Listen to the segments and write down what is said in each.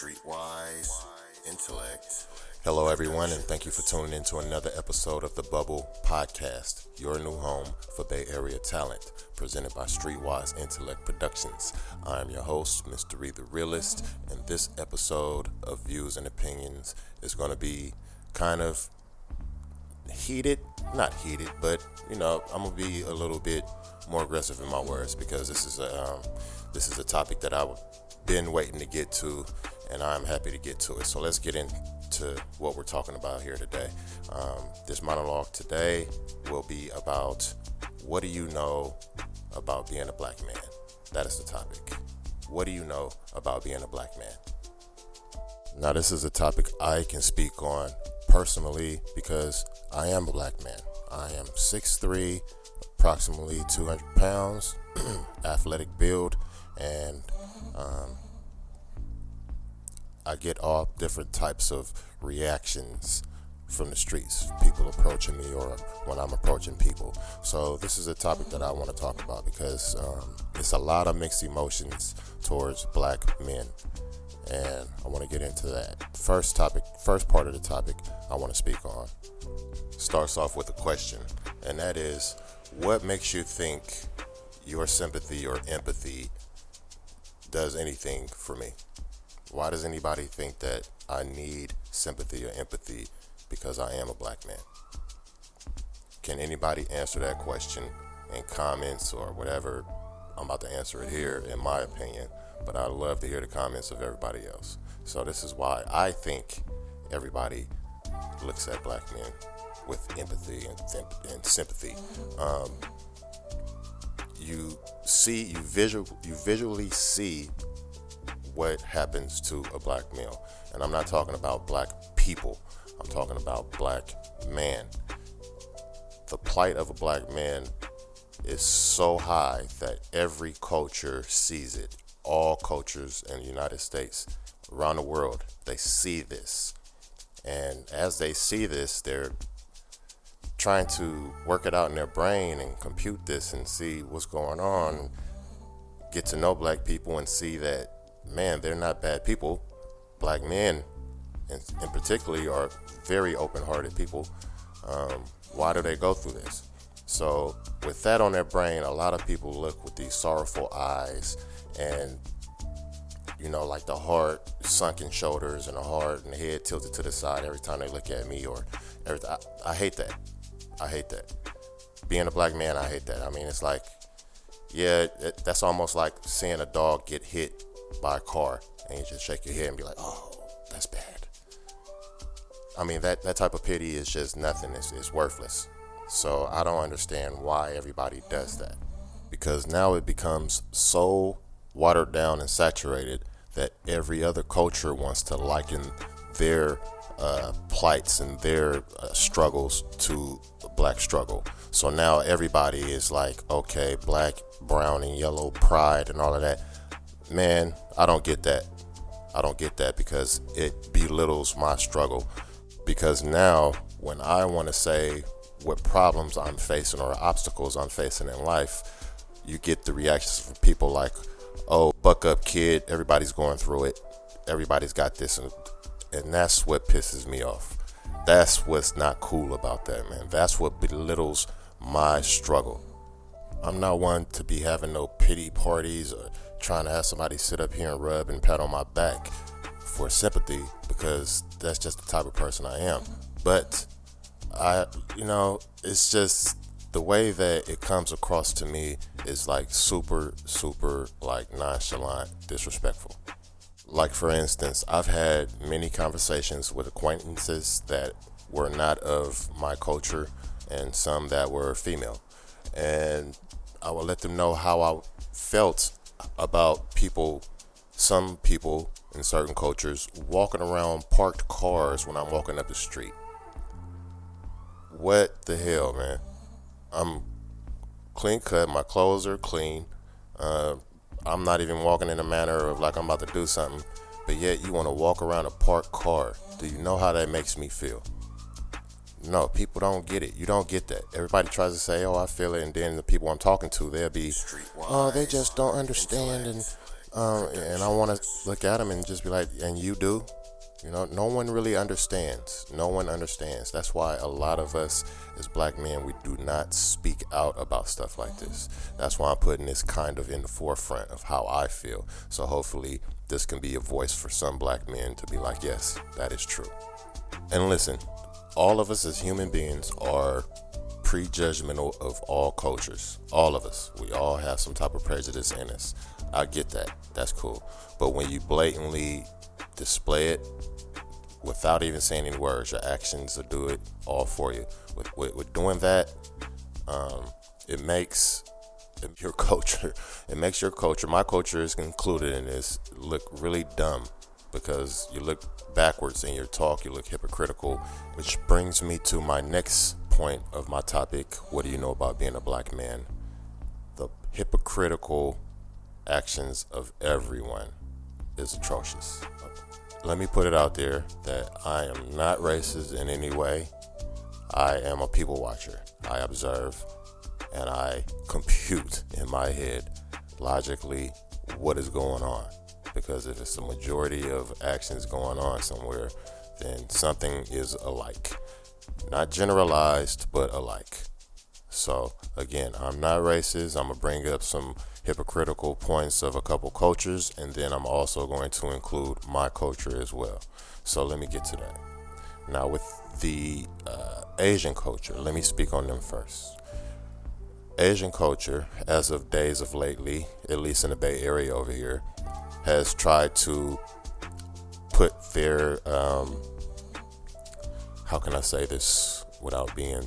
Streetwise intellect. Hello, everyone, and thank you for tuning in to another episode of the Bubble Podcast, your new home for Bay Area talent, presented by Streetwise Intellect Productions. I am your host, Mr. Reed the Realist, and this episode of Views and Opinions is going to be kind of heated, not heated, but I'm going to be a little bit more aggressive in my words because this is a topic that I've been waiting to get to, and I'm happy to get to it. So let's get into what we're talking about here today. This monologue today will be about what do you know about being a black man? That is the topic. What do you know about being a black man? Now, this is a topic I can speak on personally because I am a black man. I am 6'3", approximately 200 pounds, athletic build, and I get all different types of reactions from the streets, people approaching me or when I'm approaching people. So this is a topic that I want to talk about because it's a lot of mixed emotions towards black men, and I want to get into that. First part of the topic I want to speak on starts off with a question, and that is, what makes you think your sympathy or empathy does anything for me? Why does anybody think that I need sympathy or empathy because I am a black man? Can anybody answer that question in comments or whatever? I'm about to answer it here in my opinion, but I'd love to hear the comments of everybody else. So this is why I think everybody looks at black men with empathy and sympathy. You visually see what happens to a black male, and I'm not talking about black people. I'm talking about black man. The plight of a black man is so high that every culture sees it. All cultures in the United States, around the world, they see this, and as they see this, they're trying to work it out in their brain and compute this and see what's going on, get to know black people and see that, man, they're not bad people. Black men in particularly are very open-hearted people. Why do they go through this? So with that on their brain, a lot of people look with these sorrowful eyes and like the heart sunken shoulders and the heart and the head tilted to the side every time they look at me or everything. I hate that. I hate that. Being a black man, I hate that. I mean, it's like, that's almost like seeing a dog get hit by a car and you just shake your head and be like, oh, that's bad. I mean, that type of pity is just nothing. It's worthless. So I don't understand why everybody does that, because now it becomes so watered down and saturated that every other culture wants to liken their plights and their struggles to the black struggle. So now everybody is like, okay, black, brown, and yellow pride and all of that. Man, I don't get that. I don't get that because it belittles my struggle. Because now when I want to say what problems I'm facing or obstacles I'm facing in life, you get the reactions from people like, oh, buck up, kid, everybody's going through it, everybody's got this, and that's what pisses me off. That's what's not cool about that, man. That's what belittles my struggle. I'm not one to be having no pity parties or trying to have somebody sit up here and rub and pat on my back for sympathy, because that's just the type of person I am. But it's just the way that it comes across to me is like super, super like nonchalant, disrespectful. Like, for instance, I've had many conversations with acquaintances that were not of my culture and some that were female. And I will let them know how I felt about some people in certain cultures walking around parked cars when I'm walking up the street. What the hell, man? I'm clean cut, my clothes are clean. I'm not even walking in a manner of like I'm about to do something, but yet you want to walk around a parked car. Do you know how that makes me feel? No, people don't get it. You don't get that. Everybody tries to say, oh, I feel it, and then the people I'm talking to, they'll be, oh, they just don't understand, and And I want to look at them and just be like, and you do? No one really understands. No one understands. That's why a lot of us as black men, we do not speak out about stuff like this. That's why I'm putting this kind of in the forefront of how I feel. So hopefully this can be a voice for some black men to be like, yes, that is true. And listen, all of us as human beings are prejudgmental of all cultures. All of us. We all have some type of prejudice in us. I get that. That's cool. But when you blatantly display it without even saying any words, your actions will do it all for you. With doing that, it makes your culture, my culture is included in this, look really dumb, because you look backwards in your talk, you look hypocritical, which brings me to my next point of my topic. What do you know about being a black man? The hypocritical actions of everyone is atrocious. Let me put it out there that I am not racist in any way. I am a people watcher. I observe and I compute in my head logically what is going on. Because if it's a majority of actions going on somewhere, then something is alike. Not generalized, but alike. So again, I'm not racist. I'm going to bring up some hypocritical points of a couple cultures, and then I'm also going to include my culture as well. So let me get to that. Now with the Asian culture, let me speak on them first. Asian culture, as of days of lately, at least in the Bay Area over here, has tried to put their, how can I say this without being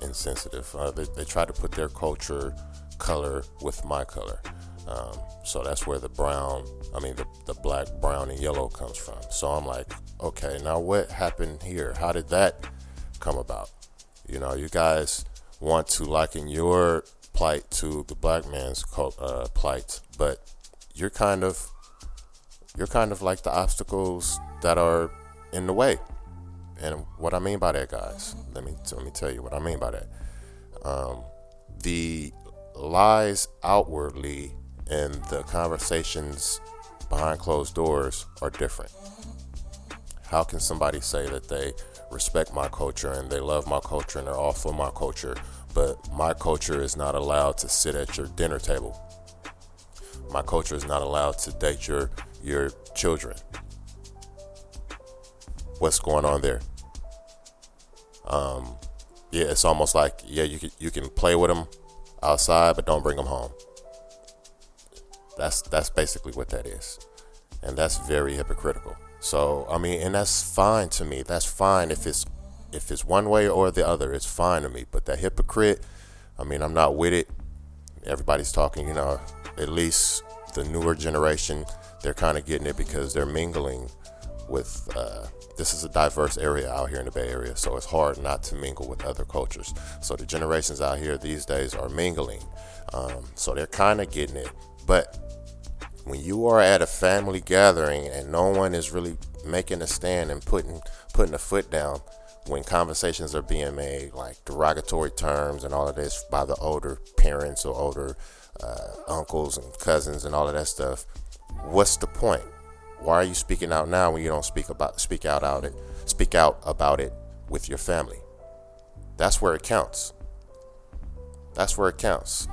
insensitive? They try to put their culture color with my color. So that's where the black, brown, and yellow comes from. So I'm like, okay, now what happened here? How did that come about? You guys want to liken your plight to the black man's plight, but you're kind of like the obstacles that are in the way. And what I mean by that, guys, let me tell you what I mean by that. The lies outwardly and the conversations behind closed doors are different. How can somebody say that they respect my culture and they love my culture and they're all for my culture, but my culture is not allowed to sit at your dinner table? My culture is not allowed to date your children. What's going on there? Yeah, it's almost like, yeah, you can play with them outside, but don't bring them home. That's basically what that is, and that's very hypocritical. So and that's fine to me. That's fine if it's one way or the other. It's fine to me. But that hypocrite, I'm not with it. Everybody's talking, at least the newer generation, they're kind of getting it because they're mingling with. This is a diverse area out here in the Bay Area, so it's hard not to mingle with other cultures. So the generations out here these days are mingling. So they're kind of getting it. But when you are at a family gathering and no one is really making a stand and putting a foot down when conversations are being made, like derogatory terms and all of this by the older parents or older uncles and cousins and all of that stuff, what's the point? Why are you speaking out now when you don't speak out about it with your family? That's where it counts.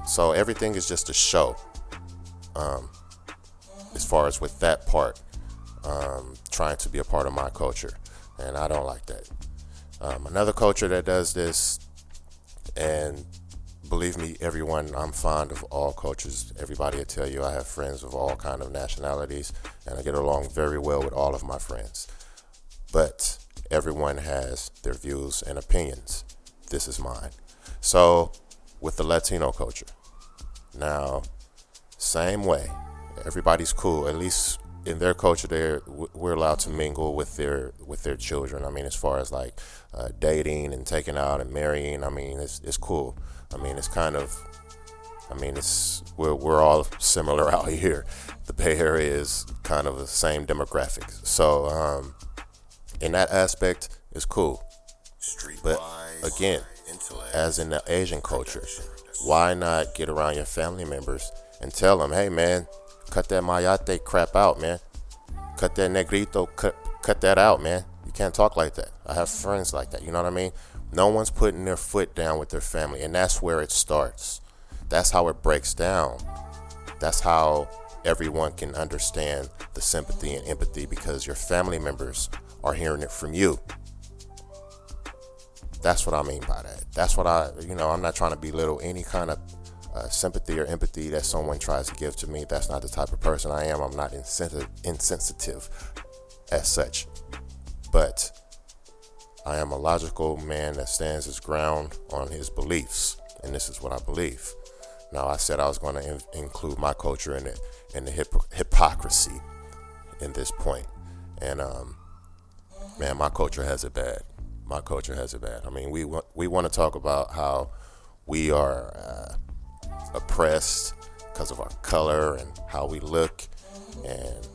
So everything is just a show. As far as with that part, trying to be a part of my culture, and I don't like that. Another culture that does this, and believe me, everyone, I'm fond of all cultures. Everybody will tell you I have friends of all kind of nationalities, and I get along very well with all of my friends. But everyone has their views and opinions. This is mine. So with the Latino culture, now, same way. Everybody's cool. At least in their culture, we're allowed to mingle with their children. As far as like dating and taking out and marrying, it's cool. It's kind of, we're all similar out here. The Bay Area is kind of the same demographics. So in that aspect, it's cool. But again, as in the Asian culture, why not get around your family members and tell them, hey man, Cut that mayate crap out, man. Cut that negrito, cut that out, man. You can't talk like that. I have friends like that, you know what I mean? No one's putting their foot down with their family, and that's where it starts. That's how it breaks down. That's how everyone can understand the sympathy and empathy, because your family members are hearing it from you. That's what I mean by that. That's what I'm not trying to belittle any kind of sympathy or empathy that someone tries to give to me. That's not the type of person I am. I'm not insensitive as such. But I am a logical man that stands his ground on his beliefs, and this is what I believe. Now, I said I was going to include my culture in it, and the hypocrisy in this point. And man, my culture has it bad. My culture has it bad. I mean, we want to talk about how we are oppressed because of our color and how we look, and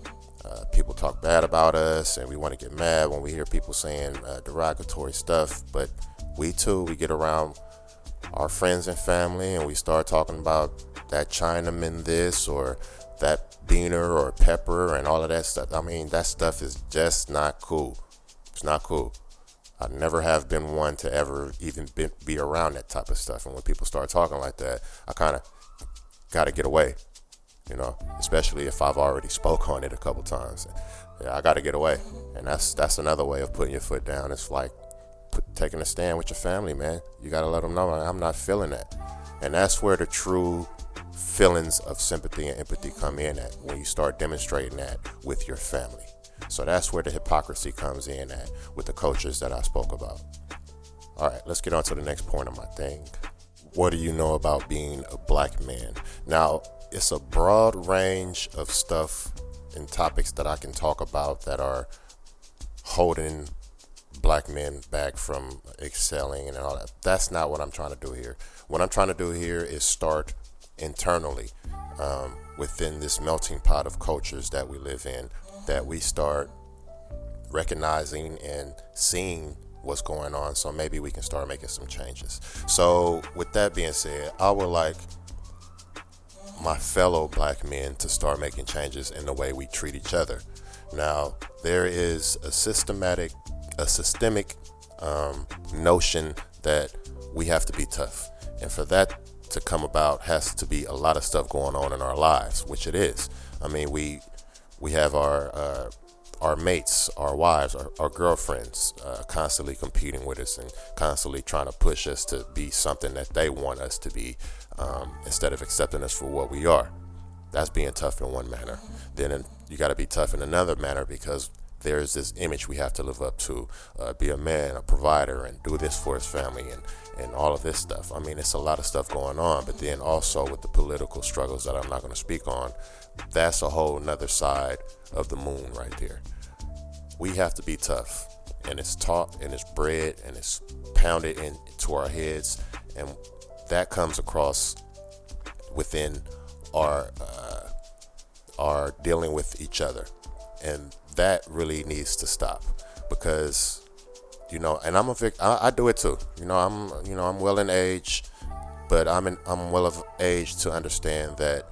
people talk bad about us, and we want to get mad when we hear people saying derogatory stuff. But we get around our friends and family, and we start talking about that Chinaman this or that beaner or pepper and all of that stuff. I mean, that stuff is just not cool. It's not cool. I never have been one to ever even be around that type of stuff. And when people start talking like that, I kind of got to get away, especially if I've already spoke on it a couple times. Yeah, I got to get away. And that's another way of putting your foot down. It's like taking a stand with your family, man. You got to let them know, I'm not feeling that. And that's where the true feelings of sympathy and empathy come in at, when you start demonstrating that with your family. So that's where the hypocrisy comes in at with the cultures that I spoke about. All right, let's get on to the next point of my thing. What do you know about being a black man? Now, it's a broad range of stuff and topics that I can talk about that are holding black men back from excelling and all that. That's not what I'm trying to do here. What I'm trying to do here is start internally within this melting pot of cultures that we live in, that we start recognizing and seeing what's going on, so maybe we can start making some changes. So with that being said, I would like my fellow black men to start making changes in the way we treat each other. Now, there is a systemic notion that we have to be tough, and for that to come about has to be a lot of stuff going on in our lives, which it is. I mean, we have our mates, our wives, our girlfriends constantly competing with us and constantly trying to push us to be something that they want us to be, instead of accepting us for what we are. That's being tough in one manner. Then you got to be tough in another manner, because there's this image we have to live up to, be a man, a provider, and do this for his family, and all of this stuff. I mean, it's a lot of stuff going on. But then also with the political struggles that I'm not going to speak on, that's a whole nother side of the moon right there. We have to be tough, and it's taught and it's bred and it's pounded into our heads, and that comes across within our dealing with each other, and that really needs to stop, because and I do it too. I'm well in age, but I'm well of age to understand that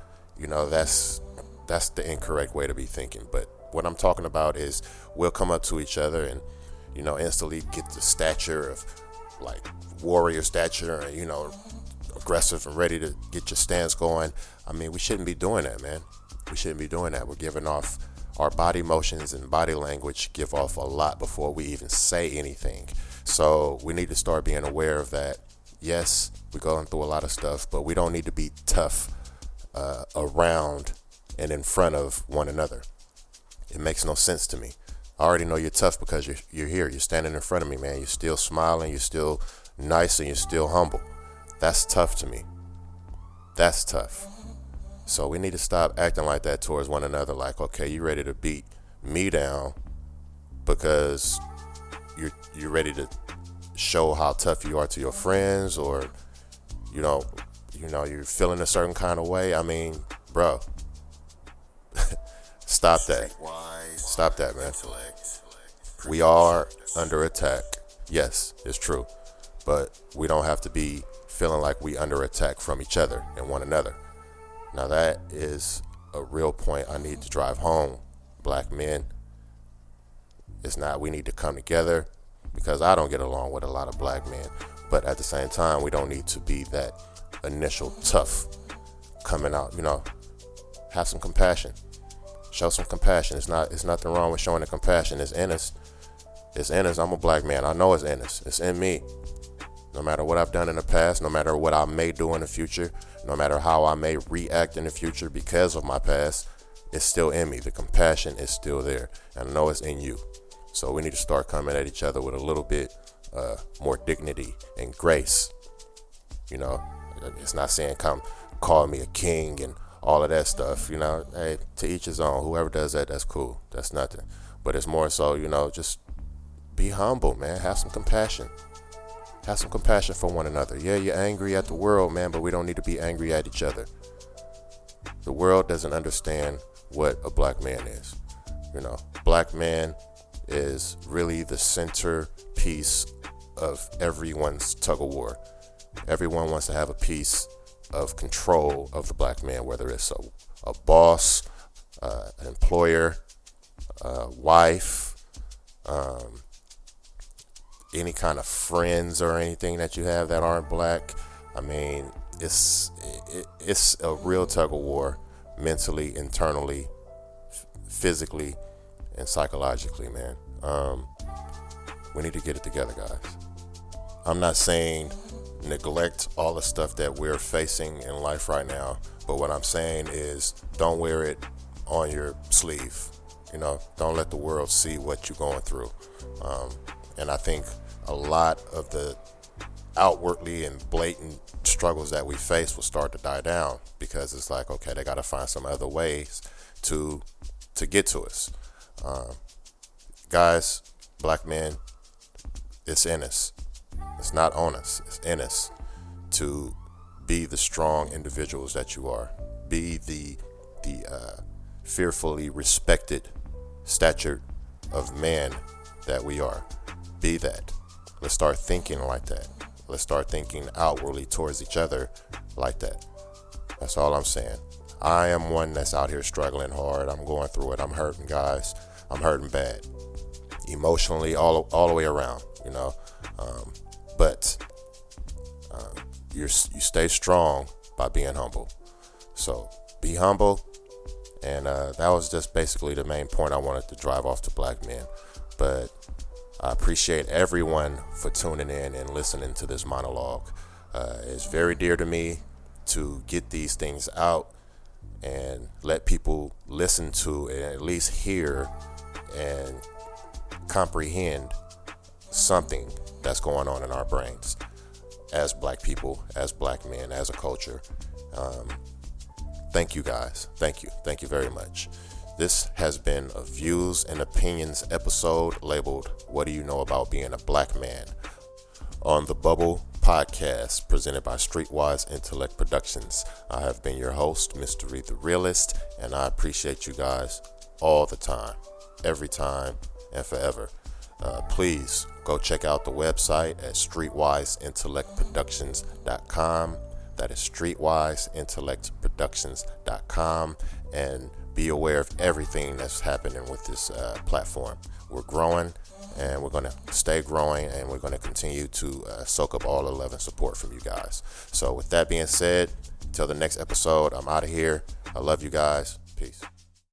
that's the incorrect way to be thinking. But what I'm talking about is, we'll come up to each other and instantly get the stature of like warrior stature, and aggressive and ready to get your stance going. I mean, we shouldn't be doing that, man. We shouldn't be doing that. We're giving off our body motions, and body language give off a lot before we even say anything. So we need to start being aware of that. Yes, we're going through a lot of stuff, but we don't need to be tough around and in front of one another. It makes no sense to me. I already know you're tough because you're here. You're standing in front of me, man. You're still smiling. You're still nice, and you're still humble. That's tough to me. That's tough. So we need to stop acting like that towards one another. Like, okay, you ready to beat me down because you're ready to show how tough you are to your friends, or you're feeling a certain kind of way. I mean, bro, stop that. Stop that, man. We are under attack. Yes, it's true, but we don't have to be feeling like we under attack from each other and one another. Now that is a real point I need to drive home, black men. It's not we need to come together, because I don't get along with a lot of black men. But at the same time, we don't need to be that initial tough coming out, have some compassion. Show some compassion. It's nothing wrong with showing the compassion. It's in us. It's in us. I'm a black man. I know it's in us. It's in me. No matter what I've done in the past, no matter what I may do in the future, no matter how I may react in the future because of my past, it's still in me. The compassion is still there. And I know it's in you. So we need to start coming at each other with a little bit more dignity and grace. It's not saying come call me a king and all of that stuff. Hey, to each his own. Whoever does that, that's cool. That's nothing. But it's more so, just be humble, man. Have some compassion. Have some compassion for one another. Yeah, you're angry at the world, man, but we don't need to be angry at each other. The world doesn't understand what a black man is. Black man is really the centerpiece of everyone's tug of war. Everyone wants to have a piece of control of the black man, whether it's a boss, an employer, wife, any kind of friends or anything that you have that aren't black. I mean, it's a real tug of war, mentally, internally, physically, and psychologically, man. We need to get it together, guys. I'm not saying neglect all the stuff that we're facing in life right now, but what I'm saying is don't wear it on your sleeve. Don't let the world see what you're going through. And I think a lot of the outwardly and blatant struggles that we face will start to die down, because it's like, okay, they got to find some other ways to get to us. Guys, black men, it's in us. It's not on us. It's in us to be the strong individuals that you are. Be the fearfully respected stature of man that we are. Be that. Let's start thinking like that. Let's start thinking outwardly towards each other like that. That's all I'm saying. I am one that's out here struggling hard. I'm going through it. I'm hurting, guys. I'm hurting bad. Emotionally, all the way around, but you stay strong by being humble. So be humble. And that was just basically the main point I wanted to drive off to black men. But I appreciate everyone for tuning in and listening to this monologue. It's very dear to me to get these things out and let people listen to and at least hear and comprehend something that's going on in our brains as black people, as black men, as a culture. Thank you, guys. Thank you very much. This has been a Views and Opinions episode labeled What Do You Know About Being a Black Man? On the Bubble podcast presented by Streetwise Intellect Productions. I have been your host, Mr. Reed the Realist, and I appreciate you guys all the time, every time, and forever. Please go check out the website at streetwiseintellectproductions.com. That is streetwiseintellectproductions.com, and be aware of everything that's happening with this platform. We're growing, and we're going to stay growing, and we're going to continue to soak up all the love and support from you guys. So with that being said, until the next episode, I'm out of here. I love you guys. Peace.